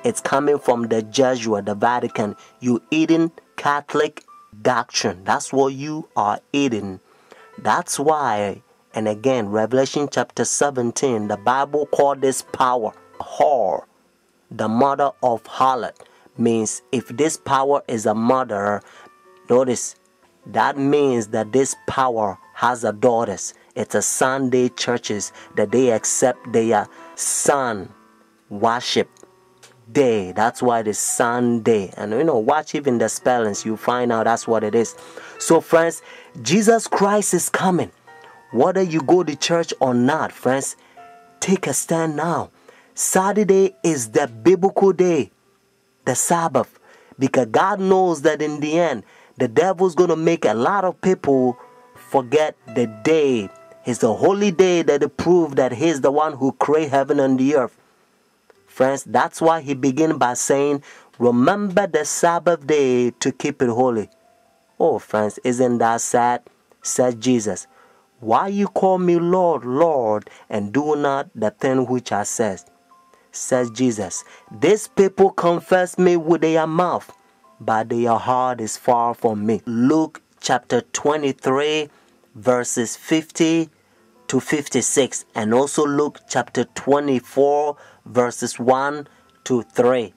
It's coming from the Jesuit, the Vatican. You eating Catholic doctrine. That's what you are eating. That's why, and again, Revelation chapter 17, the Bible called this power whore, the mother of harlot. Means if this power is a mother, notice, that means that this power has a daughters. It's a Sunday churches that they accept their sun worship day. That's why it's Sunday. And watch even the spellings, you find out that's what it is. So friends, Jesus Christ is coming. Whether you go to church or not, friends, take a stand now. Saturday is the biblical day, the Sabbath, because God knows that in the end, the devil's going to make a lot of people forget the day. It's the holy day that they prove that he's the one who created heaven and the earth. Friends, that's why he began by saying, remember the Sabbath day to keep it holy. Oh, friends, isn't that sad? Said Jesus. Why you call me Lord, Lord, and do not the thing which I says? Says Jesus. These people confess me with their mouth, but their heart is far from me. Luke chapter 23, verses 50 to 56, and also Luke chapter 24, verses 1 to 3.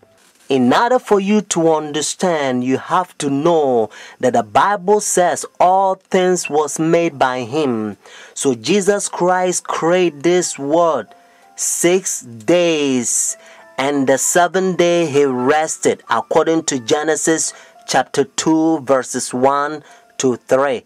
In order for you to understand, you have to know that the Bible says all things was made by him. So Jesus Christ created this world 6 days, and the 7th day he rested, according to Genesis chapter 2, verses 1 to 3.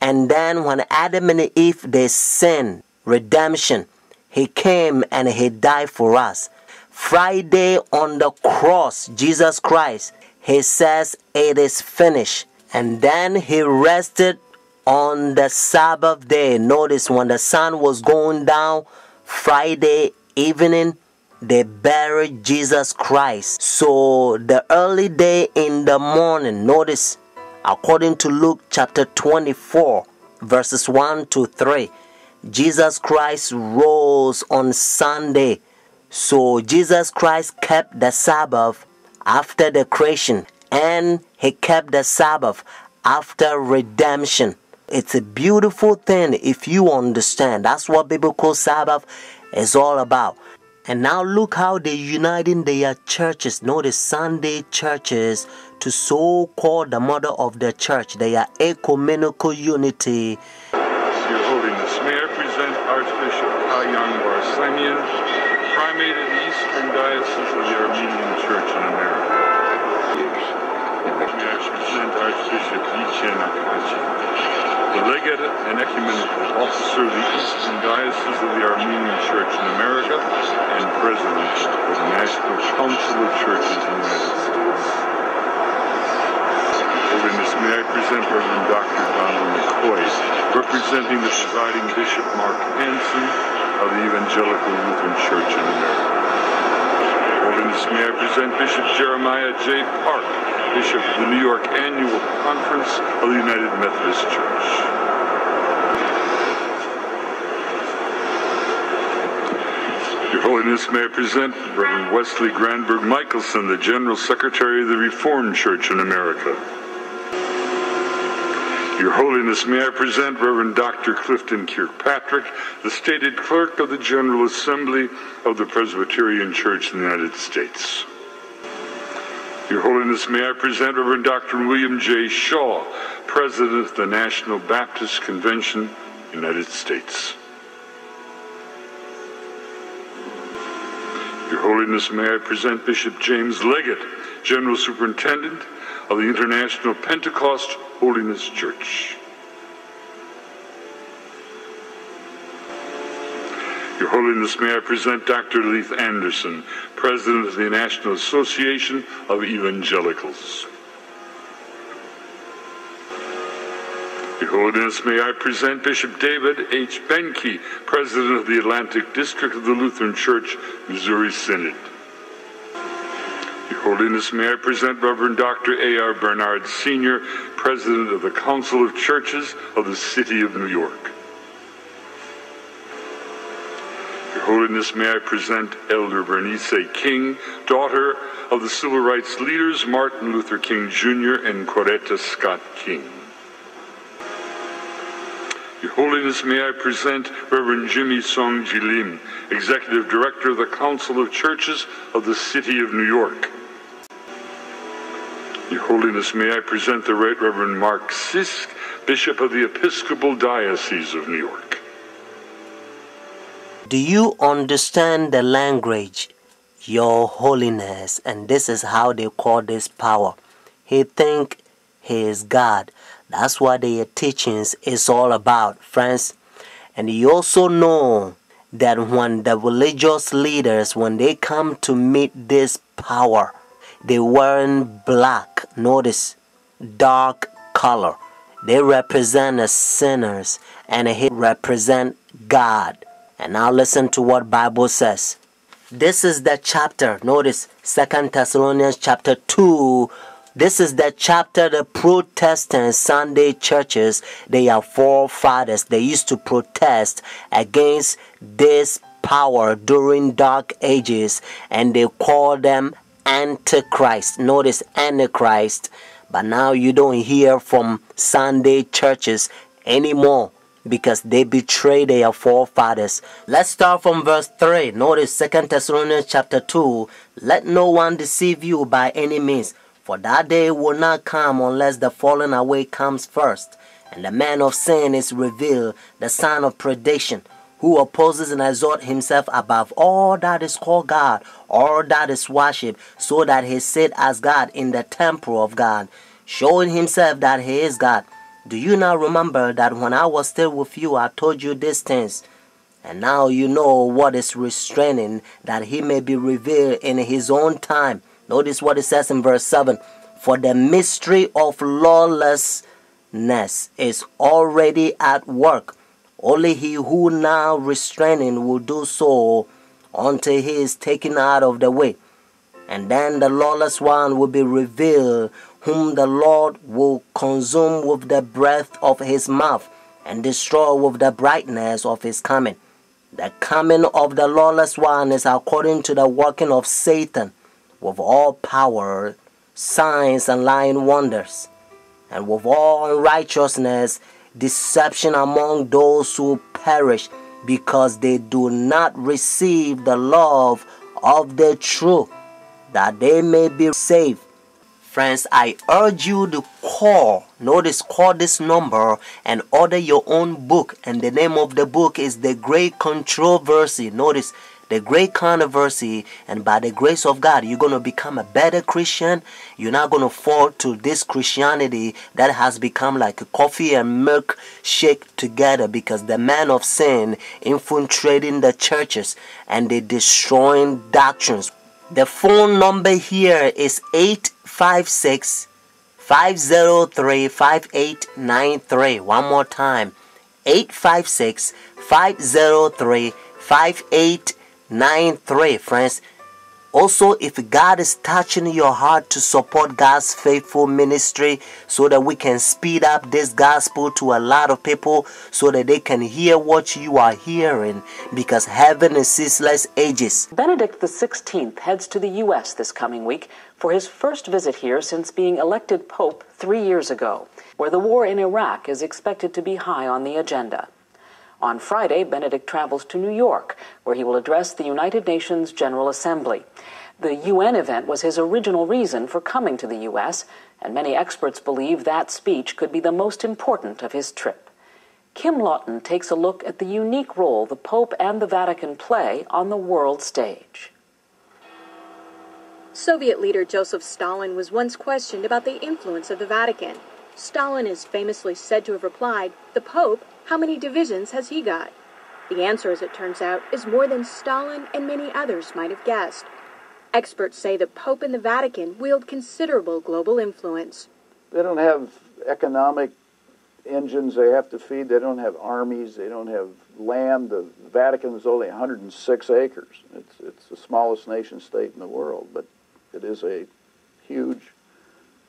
And then when Adam and Eve, they sinned, redemption, he came and he died for us. Friday on the cross, Jesus Christ, he says it is finished. And then he rested on the Sabbath day. Notice when the sun was going down, Friday evening, they buried Jesus Christ. So the early day in the morning, notice, according to Luke chapter 24, verses 1 to 3, Jesus Christ rose on Sunday. So Jesus Christ kept the Sabbath after the creation, and he kept the Sabbath after redemption. It's a beautiful thing if you understand. That's what biblical Sabbath is all about. And now look how they're uniting their churches. Notice Sunday churches to so-call the mother of the church. They are ecumenical unity. Your Holiness, may I present Archbishop Kayang Barsamian, Primate of the Eastern Diocese of the Armenian Church in America. May I present Archbishop Yichen Akachi, the Legate and Ecumenical Officer of the Eastern Diocese of the Armenian Church in America and President of the National Council of Churches in the United States. Holiness, may I present Reverend Dr. Donald McCoy, representing the presiding Bishop Mark Hansen of the Evangelical Lutheran Church in America. Holiness, may I present Bishop Jeremiah J. Park, Bishop of the New York Annual Conference of the United Methodist Church. Your Holiness, may I present Reverend Wesley Granberg Michelson, the General Secretary of the Reformed Church in America. Your Holiness, may I present Reverend Dr. Clifton Kirkpatrick, the stated clerk of the General Assembly of the Presbyterian Church in the United States. Your Holiness, may I present Reverend Dr. William J. Shaw, President of the National Baptist Convention, United States. Your Holiness, may I present Bishop James Leggett, General Superintendent of the International Pentecost Holiness Church. Your Holiness, may I present Dr. Leith Anderson, President of the National Association of Evangelicals. Your Holiness, may I present Bishop David H. Benke, President of the Atlantic District of the Lutheran Church, Missouri Synod. Your Holiness, may I present Reverend Dr. A.R. Bernard Sr., President of the Council of Churches of the City of New York. Your Holiness, may I present Elder Bernice King, daughter of the civil rights leaders Martin Luther King Jr. and Coretta Scott King. Your Holiness, may I present Reverend Jimmy Song Jilim, Executive Director of the Council of Churches of the City of New York. Your Holiness, may I present the Right Reverend Mark Sisk, Bishop of the Episcopal Diocese of New York. Do you understand the language? Your Holiness, and this is how they call this power. He think he is God. That's what their teachings is all about, friends. And you also know that when the religious leaders, when they come to meet this power, they wearing black, notice, dark color. They represent the sinners and he represent God. And now listen to what Bible says. This is the chapter, notice 2 Thessalonians chapter 2. This is the chapter the Protestant Sunday churches, their forefathers, they used to protest against this power during dark ages, and they call them Antichrist. Notice Antichrist. But now you don't hear from Sunday churches anymore because they betray their forefathers. Let's start from verse 3. Notice 2 Thessalonians chapter 2. Let no one deceive you by any means, for that day will not come unless the falling away comes first, and the man of sin is revealed, the son of perdition, who opposes and exalts himself above all that is called God, all that is worshipped, so that he sit as God in the temple of God, showing himself that he is God. Do you not remember that when I was still with you, I told you these things? And now you know what is restraining, that he may be revealed in his own time. Notice what it says in verse 7. For the mystery of lawlessness is already at work. Only he who now restraining will do so until he is taken out of the way. And then the lawless one will be revealed, whom the Lord will consume with the breath of his mouth and destroy with the brightness of his coming. The coming of the lawless one is according to the working of Satan, with all power, signs, and lying wonders, and with all unrighteousness, deception among those who perish, because they do not receive the love of the truth, that they may be saved. Friends, I urge you to call this number and order your own book. And the name of the book is The Great Controversy. Notice, The Great Controversy. And by the grace of God, you're going to become a better Christian. You're not going to fall to this Christianity that has become like a coffee and milk shake together, because the man of sin infiltrating the churches and they destroying doctrines. The phone number here is 856-503-5893. One more time, 856-503-5893. Friends, also, if God is touching your heart to support God's faithful ministry so that we can speed up this gospel to a lot of people so that they can hear what you are hearing, because heaven is ceaseless ages. Benedict XVI heads to the U.S. this coming week for his first visit here since being elected Pope 3 years ago, where the war in Iraq is expected to be high on the agenda. On Friday, Benedict travels to New York, where he will address the United Nations General Assembly. The UN event was his original reason for coming to the U.S., and many experts believe that speech could be the most important of his trip. Kim Lawton takes a look at the unique role the Pope and the Vatican play on the world stage. Soviet leader Joseph Stalin was once questioned about the influence of the Vatican. Stalin is famously said to have replied, "The Pope, how many divisions has he got?" The answer, as it turns out, is more than Stalin and many others might have guessed. Experts say the Pope and the Vatican wield considerable global influence. They don't have economic engines they have to feed. They don't have armies. They don't have land. The Vatican is only 106 acres. It's the smallest nation state in the world, but it is a huge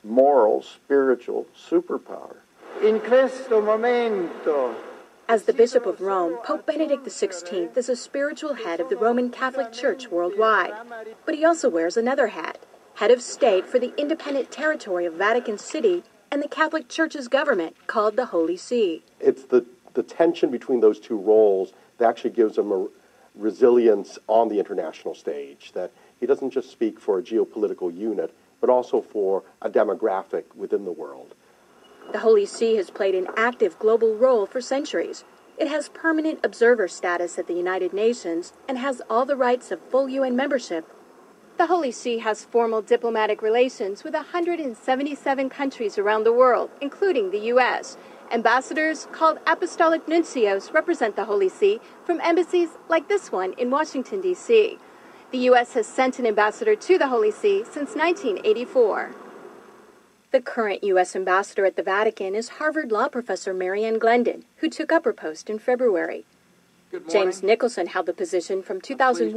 moral, spiritual superpower. In questo momento As the Bishop of Rome, Pope Benedict XVI is a spiritual head of the Roman Catholic Church worldwide. But he also wears another hat, head of state for the independent territory of Vatican City and the Catholic Church's government, called the Holy See. It's the tension between those two roles that actually gives him a resilience on the international stage, that he doesn't just speak for a geopolitical unit, but also for a demographic within the world. The Holy See has played an active global role for centuries. It has permanent observer status at the United Nations and has all the rights of full UN membership. The Holy See has formal diplomatic relations with 177 countries around the world, including the U.S. Ambassadors, called apostolic nuncios, represent the Holy See from embassies like this one in Washington, D.C. The U.S. has sent an ambassador to the Holy See since 1984. The current U.S. ambassador at the Vatican is Harvard law professor Marianne Glendon, who took up her post in February. James Nicholson held the position from 2001